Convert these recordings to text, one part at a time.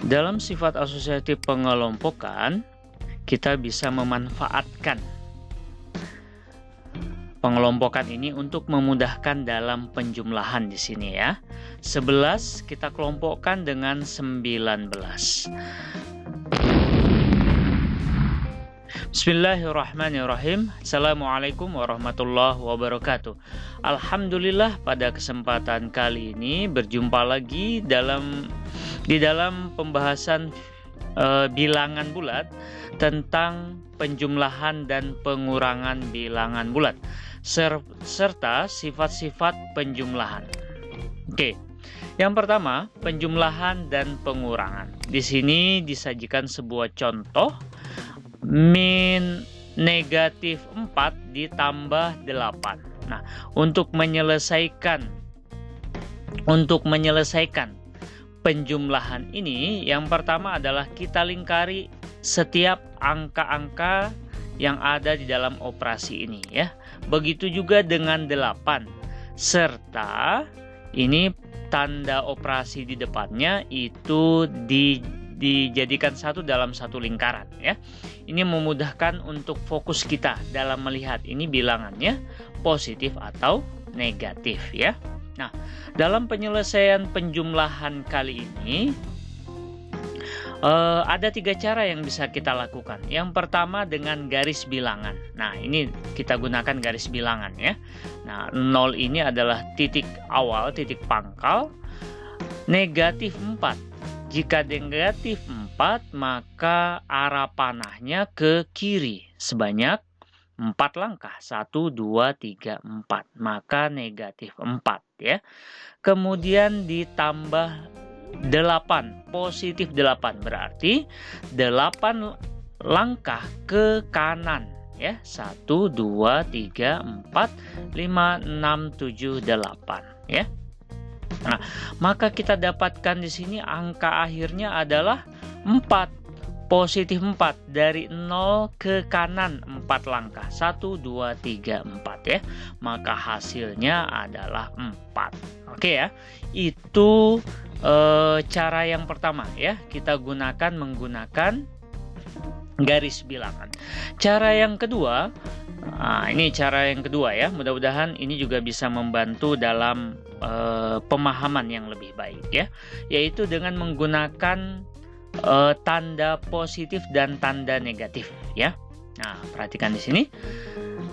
Dalam sifat asosiatif pengelompokan, kita bisa memanfaatkan pengelompokan ini untuk memudahkan dalam penjumlahan di sini ya. 11 kita kelompokkan dengan 19. Bismillahirrahmanirrahim. Assalamualaikum warahmatullahi wabarakatuh. Alhamdulillah, pada kesempatan kali ini berjumpa lagi di dalam pembahasan bilangan bulat tentang penjumlahan dan pengurangan bilangan bulat serta sifat-sifat penjumlahan. Oke. Yang pertama, penjumlahan dan pengurangan. Di sini disajikan sebuah contoh min negatif 4 ditambah 8. Nah, untuk menyelesaikan penjumlahan ini, yang pertama adalah kita lingkari setiap angka-angka yang ada di dalam operasi ini ya. Begitu juga dengan 8 serta ini tanda operasi di depannya itu dijadikan satu dalam satu lingkaran ya. Ini memudahkan untuk fokus kita dalam melihat ini bilangannya positif atau negatif ya. Nah, dalam penyelesaian penjumlahan kali ini ada 3 cara yang bisa kita lakukan. Yang pertama dengan garis bilangan. Nah, ini kita gunakan garis bilangan ya. Nah, 0 ini adalah titik awal, titik pangkal. Negatif 4. Jika negatif 4, maka arah panahnya ke kiri sebanyak 4 langkah. 1, 2, 3, 4. Maka negatif 4 ya. Kemudian ditambah 8, positif 8 berarti 8 langkah ke kanan ya. 1, 2, 3, 4, 5, 6, 7, 8 ya. Nah, maka kita dapatkan di sini angka akhirnya adalah 4. Positif 4 dari 0 ke kanan 4 langkah. 1, 2, 3, 4 ya. Maka hasilnya adalah 4. Oke ya. Itu cara yang pertama ya. Kita menggunakan garis bilangan. Cara yang kedua, ini cara yang kedua ya. Mudah-mudahan ini juga bisa membantu dalam pemahaman yang lebih baik ya. Yaitu dengan menggunakan tanda positif dan tanda negatif ya. Nah, perhatikan di sini.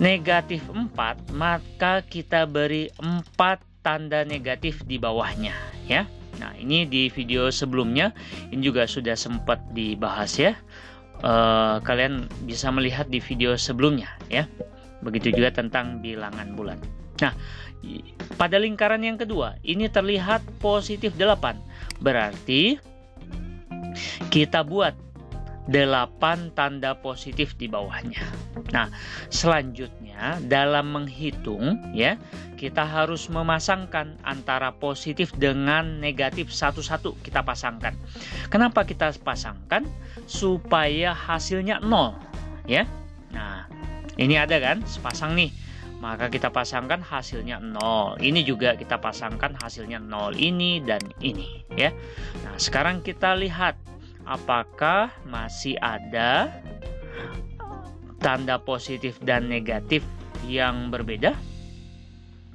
Negatif 4, maka kita beri 4 tanda negatif di bawahnya ya. Nah, ini di video sebelumnya ini juga sudah sempat dibahas ya. Kalian bisa melihat di video sebelumnya ya. Begitu juga tentang bilangan bulat. Nah, pada lingkaran yang kedua ini terlihat positif 8. Berarti kita buat 8 tanda positif di bawahnya. Nah, selanjutnya dalam menghitung ya, kita harus memasangkan antara positif dengan negatif satu-satu kita pasangkan. Kenapa kita pasangkan? Supaya hasilnya 0 ya. Nah, ini ada kan sepasang nih. Maka kita pasangkan hasilnya 0. Ini juga kita pasangkan hasilnya 0. Ini dan ini ya. Nah, sekarang kita lihat apakah masih ada tanda positif dan negatif yang berbeda.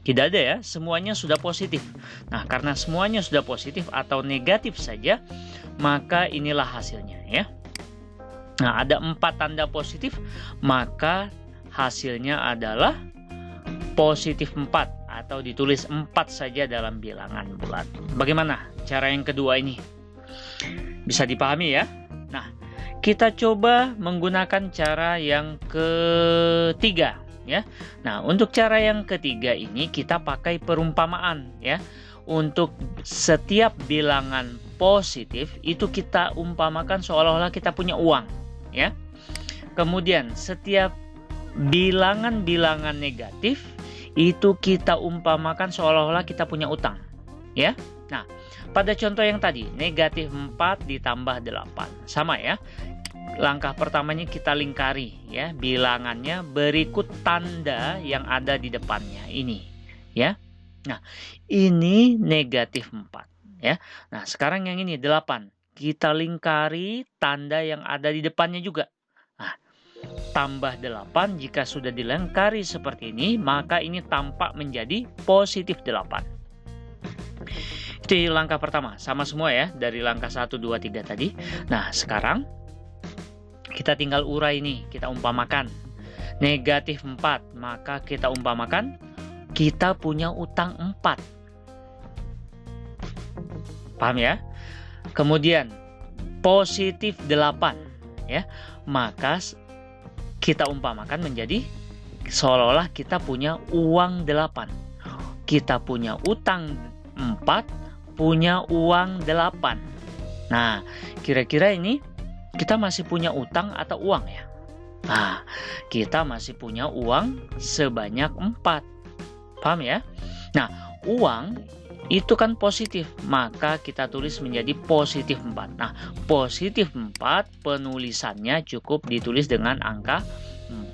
Tidak ada ya, semuanya sudah positif. Nah, karena semuanya sudah positif atau negatif saja, maka inilah hasilnya ya. Nah, ada 4 tanda positif, maka hasilnya adalah positif 4 atau ditulis 4 saja dalam bilangan bulat. Bagaimana cara yang kedua ini? Bisa dipahami ya? Nah, kita coba menggunakan cara yang ketiga ya. Nah, untuk cara yang ketiga ini kita pakai perumpamaan ya. Untuk setiap bilangan positif itu kita umpamakan seolah-olah kita punya uang ya. Kemudian setiap bilangan-bilangan negatif itu kita umpamakan seolah-olah kita punya utang ya. Nah, pada contoh yang tadi negatif 4 ditambah 8 sama ya. Langkah pertamanya kita lingkari ya bilangannya berikut tanda yang ada di depannya ini ya. Nah, ini negatif 4. ya. Nah, sekarang yang ini 8. Kita lingkari tanda yang ada di depannya juga. Nah, tambah 8 jika sudah dilingkari seperti ini, maka ini tampak menjadi positif 8. Itu langkah pertama, sama semua ya, dari langkah 1, 2, 3 tadi. Nah, sekarang kita tinggal urai ini, kita umpamakan. Negatif 4, maka kita umpamakan kita punya utang 4. Paham ya? Kemudian positif 8 ya. Maka kita umpamakan menjadi seolah-olah kita punya uang 8. Kita punya utang 4, punya uang 8. Nah, kira-kira ini kita masih punya utang atau uang ya? Nah, kita masih punya uang sebanyak 4. Paham ya? Nah, uang itu kan positif, maka kita tulis menjadi positif 4. Nah, positif 4 penulisannya cukup ditulis dengan angka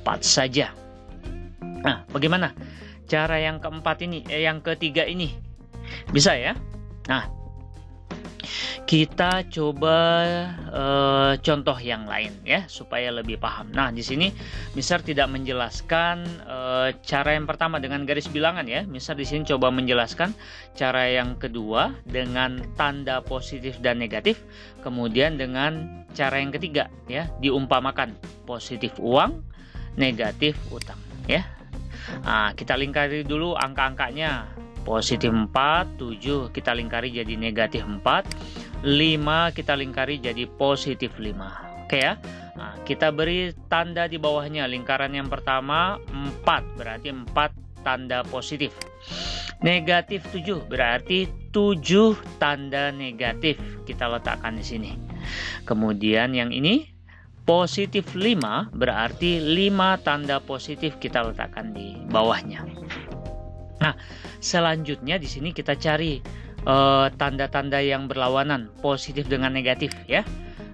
4 saja. Nah, bagaimana cara yang keempat ini, yang ketiga ini? Bisa ya? Nah, kita coba contoh yang lain ya supaya lebih paham. Nah, di sini Mister tidak menjelaskan cara yang pertama dengan garis bilangan ya. Mister di sini coba menjelaskan cara yang kedua dengan tanda positif dan negatif, kemudian dengan cara yang ketiga ya, diumpamakan positif uang, negatif utang ya. Nah, kita lingkari dulu angka-angkanya. Positif 4, 7 kita lingkari jadi negatif 4, 5 kita lingkari jadi positif 5. Oke ya. Nah, kita beri tanda di bawahnya. Lingkaran yang pertama 4, berarti 4 tanda positif. Negatif 7 berarti 7 tanda negatif kita letakkan di sini. Kemudian yang ini positif 5 berarti 5 tanda positif kita letakkan di bawahnya. Nah, selanjutnya di sini kita cari tanda-tanda yang berlawanan, positif dengan negatif ya.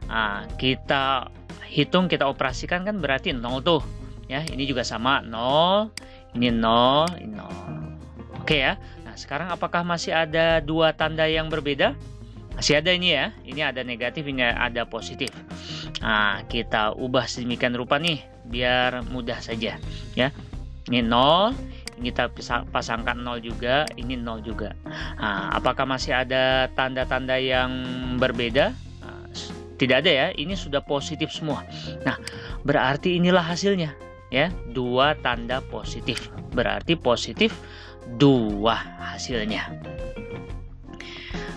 Nah, kita hitung, kita operasikan kan berarti 0 tuh. Ya, ini juga sama 0, ini 0, ini 0. Oke ya. Nah, sekarang apakah masih ada dua tanda yang berbeda? Masih ada ini ya. Ini ada negatif, ini ada positif. Nah, kita ubah sedemikian rupa nih biar mudah saja ya. Ini 0, kita pasangkan 0 juga, ini 0 juga. Nah, apakah masih ada tanda-tanda yang berbeda? Nah, tidak ada ya, ini sudah positif semua. Nah, berarti inilah hasilnya ya, 2 tanda positif. Berarti positif 2 hasilnya.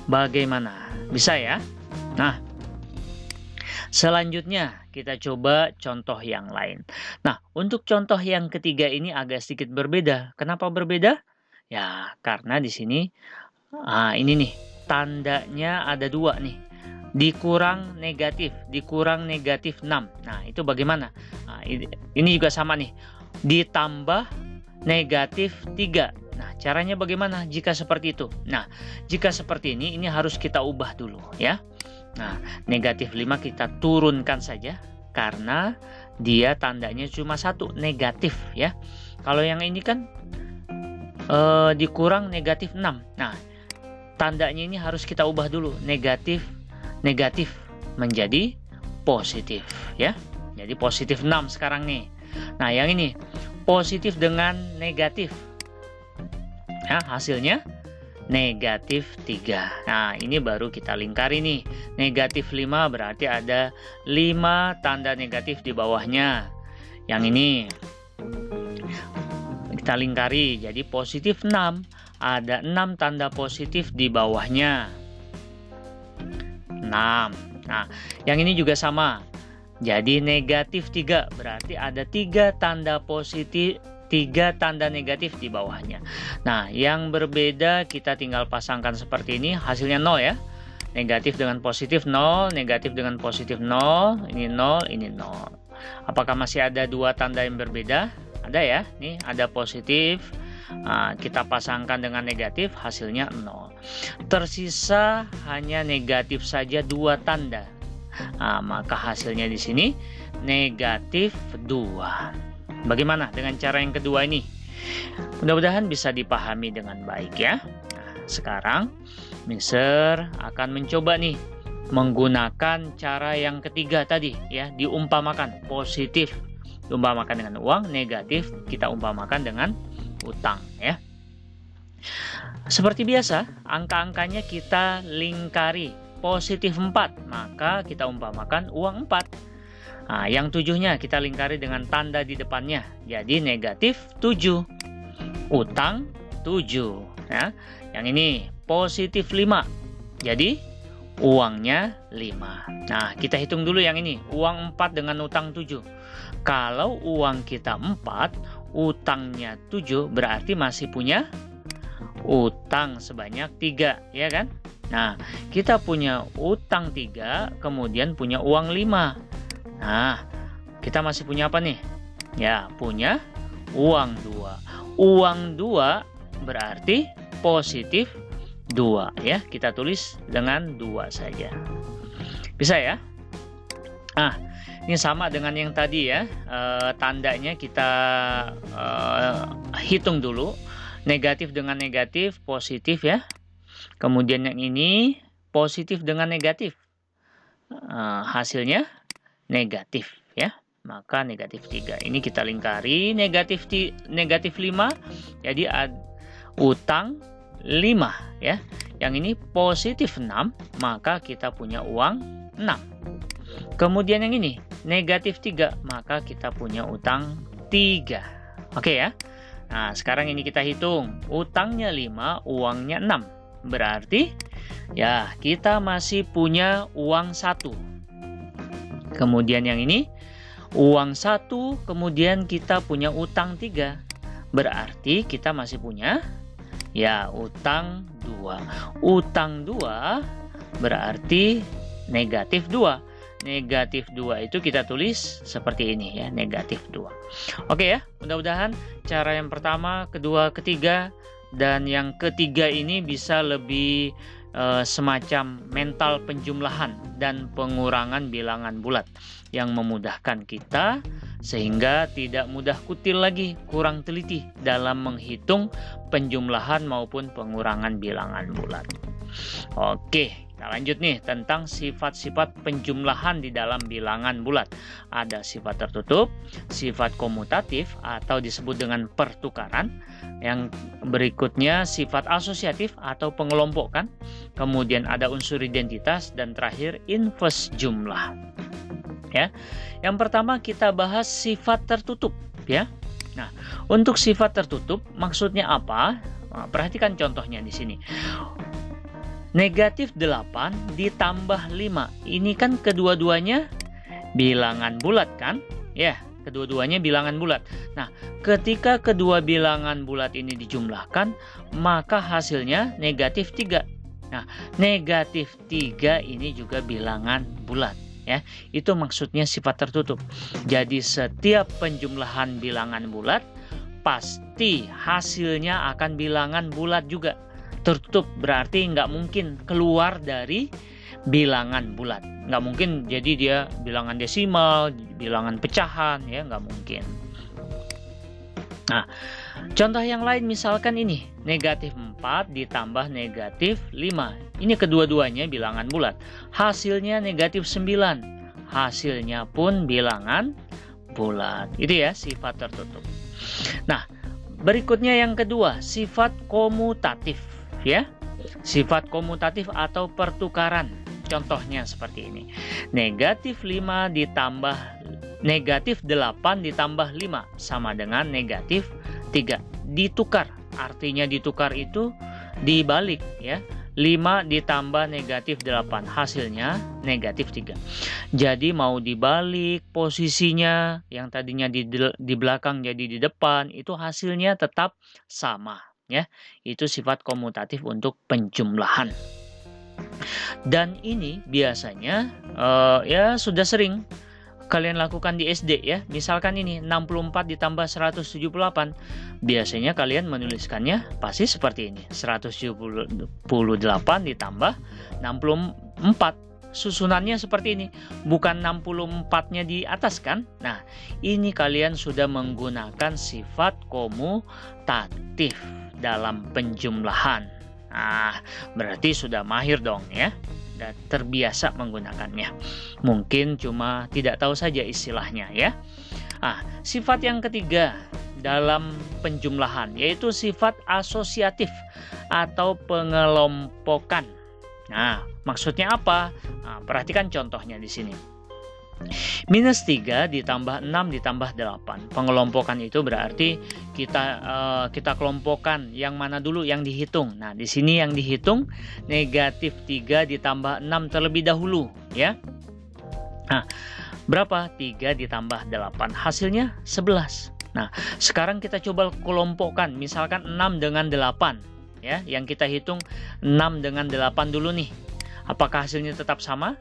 Bagaimana? Bisa ya? Nah, selanjutnya kita coba contoh yang lain. Nah, untuk contoh yang ketiga ini agak sedikit berbeda. Kenapa berbeda? Ya, karena di sini ini nih, tandanya ada 2 nih. Dikurang negatif 6. Nah, itu bagaimana? Nah, ini juga sama nih. Ditambah negatif 3. Nah, caranya bagaimana jika seperti itu? Nah, jika seperti ini harus kita ubah dulu ya. Nah, negatif 5 kita turunkan saja karena dia tandanya cuma 1, negatif ya. Kalau yang ini kan dikurang negatif 6. Nah, tandanya ini harus kita ubah dulu, negatif menjadi positif ya. Jadi positif 6 sekarang nih. Nah, yang ini positif dengan negatif. Nah, hasilnya negatif 3. Nah, ini baru kita lingkari nih. Negatif 5 berarti ada 5 tanda negatif di bawahnya. Yang ini kita lingkari jadi positif 6. Ada 6 tanda positif di bawahnya. 6. Nah, yang ini juga sama. Jadi negatif 3 berarti ada 3 tanda positif, 3 tanda negatif di bawahnya. Nah, yang berbeda kita tinggal pasangkan seperti ini, hasilnya 0 ya. Negatif dengan positif 0, negatif dengan positif 0, ini 0, ini 0. Apakah masih ada 2 tanda yang berbeda? Ada ya, nih ada positif, kita pasangkan dengan negatif, hasilnya 0. Tersisa hanya negatif saja 2 tanda. Maka hasilnya di sini negatif 2. Bagaimana dengan cara yang kedua ini? Mudah-mudahan bisa dipahami dengan baik ya. Nah, sekarang Mister akan mencoba nih menggunakan cara yang ketiga tadi ya, diumpamakan. Positif diumpamakan dengan uang, negatif kita umpamakan dengan utang ya. Seperti biasa, angka-angkanya kita lingkari. Positif 4, maka kita umpamakan uang 4. Nah, yang 7-nya kita lingkari dengan tanda di depannya. Jadi negatif 7. Utang 7 ya. Yang ini positif 5. Jadi uangnya 5. Nah, kita hitung dulu yang ini. Uang 4 dengan utang 7. Kalau uang kita 4, utangnya 7, berarti masih punya utang sebanyak 3, ya kan? Nah, kita punya utang 3, kemudian punya uang 5. Nah, kita masih punya apa nih? Ya, punya uang 2. Uang 2 berarti positif 2 ya. Kita tulis dengan 2 saja. Bisa ya? Nah, ini sama dengan yang tadi ya. Tandanya kita hitung dulu. Negatif dengan negatif, positif ya. Kemudian yang ini positif dengan negatif. Hasilnya negatif ya. Maka negatif 3. Ini kita lingkari negatif 5. Jadi utang 5 ya. Yang ini positif 6, maka kita punya uang 6. Kemudian yang ini negatif 3, maka kita punya utang 3. Oke ya. Nah, sekarang ini kita hitung. Utangnya 5, uangnya 6. Berarti ya kita masih punya uang 1. Kemudian yang ini uang 1, kemudian kita punya utang 3. Berarti kita masih punya ya utang 2. Utang 2 berarti negatif 2. Negatif 2 itu kita tulis seperti ini ya, negatif 2. Oke ya, mudah-mudahan cara yang pertama, kedua, ketiga, dan yang ketiga ini bisa lebih semacam mental penjumlahan dan pengurangan bilangan bulat yang memudahkan kita sehingga tidak mudah kutil lagi, kurang teliti dalam menghitung penjumlahan maupun pengurangan bilangan bulat. Oke, kita lanjut nih tentang sifat-sifat penjumlahan di dalam bilangan bulat. Ada sifat tertutup, sifat komutatif atau disebut dengan pertukaran. Yang berikutnya sifat asosiatif atau pengelompokan. Kemudian ada unsur identitas dan terakhir inverse jumlah. Ya. Yang pertama kita bahas sifat tertutup ya. Nah, untuk sifat tertutup maksudnya apa? Nah, perhatikan contohnya di sini. Negatif 8 ditambah 5. Ini kan kedua-duanya bilangan bulat kan? Ya, kedua-duanya bilangan bulat. Nah, ketika kedua bilangan bulat ini dijumlahkan, maka hasilnya negatif 3. Nah, negatif 3 ini juga bilangan bulat. Ya, itu maksudnya sifat tertutup. Jadi setiap penjumlahan bilangan bulat, pasti hasilnya akan bilangan bulat juga. Tertutup berarti nggak mungkin keluar dari bilangan bulat. Nggak mungkin jadi dia bilangan desimal, bilangan pecahan, ya nggak mungkin. Nah, contoh yang lain misalkan ini, negatif 4 ditambah negatif 5. Ini kedua-duanya bilangan bulat. Hasilnya negatif 9. Hasilnya pun bilangan bulat. Itu ya sifat tertutup. Nah, berikutnya yang kedua, sifat komutatif. Ya, sifat komutatif atau pertukaran. Contohnya seperti ini. Negatif 5 ditambah negatif 8 ditambah 5 sama dengan negatif 3. Ditukar. Artinya ditukar itu dibalik ya. 5 ditambah negatif 8 hasilnya negatif 3. Jadi mau dibalik posisinya, yang tadinya di belakang jadi di depan, itu hasilnya tetap sama. Ya, itu sifat komutatif untuk penjumlahan. Dan ini biasanya ya sudah sering kalian lakukan di SD ya. Misalkan ini 64 ditambah 178. Biasanya kalian menuliskannya pasti seperti ini. 178 ditambah 64. Susunannya seperti ini. Bukan 64-nya di atas kan? Nah, ini kalian sudah menggunakan sifat komutatif dalam penjumlahan. Nah, berarti sudah mahir dong ya, dan terbiasa menggunakannya. Mungkin cuma tidak tahu saja istilahnya ya. Sifat yang ketiga dalam penjumlahan yaitu sifat asosiatif atau pengelompokan. Nah, maksudnya apa? Perhatikan contohnya di sini. -3 ditambah 6 ditambah 8. Pengelompokan itu berarti kita kelompokkan yang mana dulu yang dihitung. Nah, di sini yang dihitung -3 ditambah 6 terlebih dahulu ya. Nah, berapa? 3 ditambah 8. Hasilnya 11. Nah, sekarang kita coba kelompokkan misalkan 6 dengan 8 ya. Yang kita hitung 6 dengan 8 dulu nih. Apakah hasilnya tetap sama?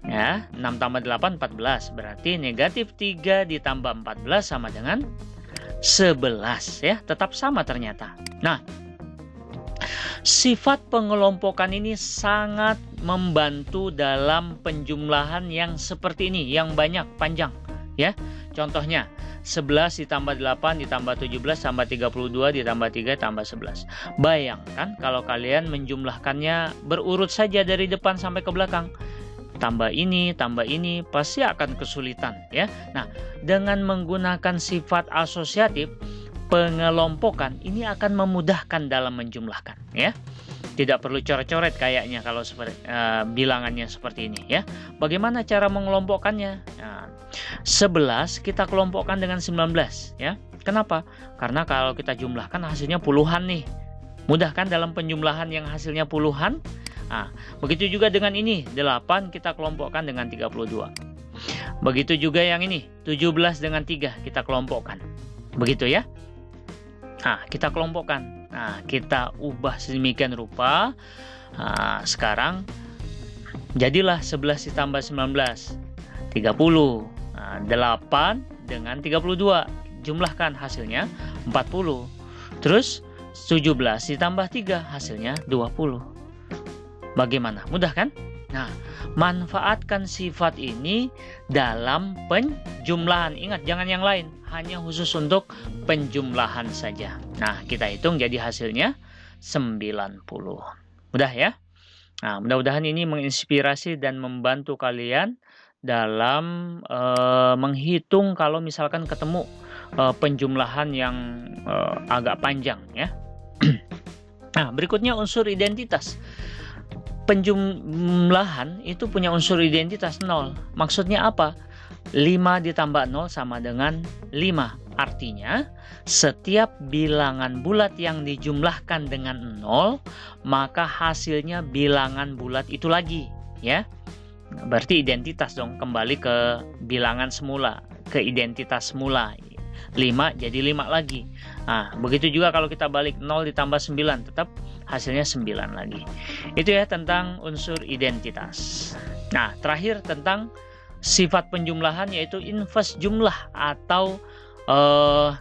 Ya, 6 tambah 8 14. Berarti -3 ditambah 14 sama dengan 11 ya, tetap sama ternyata. Nah, sifat pengelompokan ini sangat membantu dalam penjumlahan yang seperti ini, yang banyak, panjang ya. Contohnya 11 ditambah 8 ditambah 17 tambah 32 ditambah 3 tambah 11. Bayangkan kalau kalian menjumlahkannya berurut saja dari depan sampai ke belakang. Tambah ini, pasti akan kesulitan ya. Nah, dengan menggunakan sifat asosiatif, pengelompokan ini akan memudahkan dalam menjumlahkan ya. Tidak perlu coret-coret kayaknya kalau bilangannya seperti ini ya. Bagaimana cara mengelompokkannya? Nah, 11 kita kelompokkan dengan 19 ya. Kenapa? Karena kalau kita jumlahkan hasilnya puluhan nih. Mudah kan dalam penjumlahan yang hasilnya puluhan? Begitu juga dengan ini, 8 kita kelompokkan dengan 32. Begitu juga yang ini, 17 dengan 3 kita kelompokkan. Begitu ya. Kita kelompokkan. Kita ubah sedemikian rupa. Sekarang jadilah 11 ditambah 19, 30. 8 dengan 32. Jumlahkan hasilnya 40. Terus 17 ditambah 3 hasilnya 20. Bagaimana? Mudah kan? Nah, manfaatkan sifat ini dalam penjumlahan. Ingat, jangan yang lain. Hanya khusus untuk penjumlahan saja. Nah, kita hitung jadi hasilnya 90. Mudah ya? Nah, mudah-mudahan ini menginspirasi dan membantu kalian dalam menghitung kalau misalkan ketemu penjumlahan yang agak panjang ya. Nah, berikutnya unsur identitas. Penjumlahan itu punya unsur identitas 0. Maksudnya apa? 5 ditambah 0 sama dengan 5. Artinya, setiap bilangan bulat yang dijumlahkan dengan 0, maka hasilnya bilangan bulat itu lagi, ya. Berarti identitas dong, kembali ke bilangan semula, ke identitas semula. 5 jadi 5 lagi. Nah, begitu juga kalau kita balik 0 ditambah 9, tetap hasilnya 9 lagi. Itu ya tentang unsur identitas. Nah, terakhir tentang sifat penjumlahan yaitu inverse jumlah atau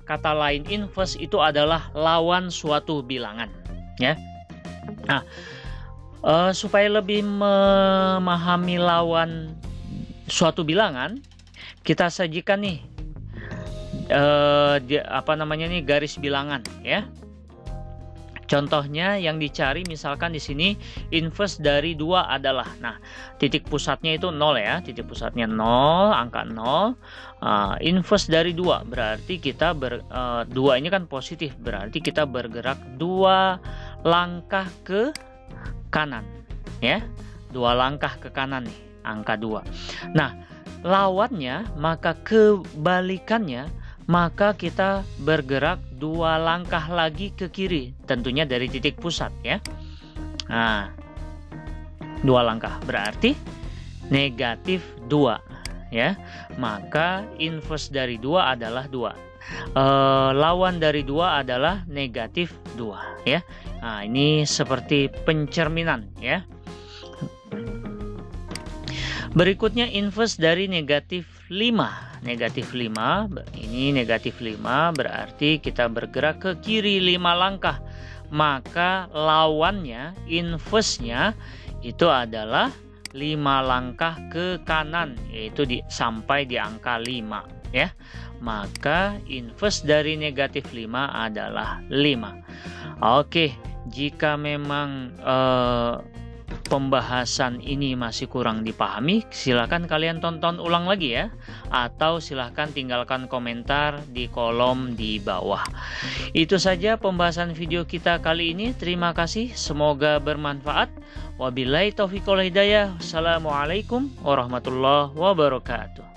kata lain inverse itu adalah lawan suatu bilangan, ya. Nah, supaya lebih memahami lawan suatu bilangan, kita sajikan nih garis bilangan, ya. Contohnya yang dicari misalkan di sini inverse dari 2 adalah, nah, titik pusatnya itu 0 ya, titik pusatnya 0, angka 0. Inverse dari 2 berarti kita 2 ini kan positif, berarti kita bergerak 2 langkah ke kanan, ya. 2 langkah ke kanan nih, angka 2. Nah, lawannya, maka kebalikannya, maka kita bergerak 2 langkah lagi ke kiri, tentunya dari titik pusat, ya. Nah, 2 langkah berarti negatif 2, ya. Maka inverse dari 2 adalah 2. Lawan dari 2 adalah negatif 2, ya. Nah, ini seperti pencerminan, ya. Berikutnya inverse dari negatif 5. Negatif 5, ini negatif 5 berarti kita bergerak ke kiri 5 langkah. Maka lawannya, inverse-nya itu adalah 5 langkah ke kanan, yaitu sampai di angka 5, ya. Maka inverse dari negatif 5 adalah 5. Oke, Jika memang pembahasan ini masih kurang dipahami, silakan kalian tonton ulang lagi ya, atau silakan tinggalkan komentar di kolom di bawah. Itu saja pembahasan video kita kali ini. Terima kasih, semoga bermanfaat. Wabillahi taufiq wal hidayah. Assalamualaikum warahmatullahi wabarakatuh.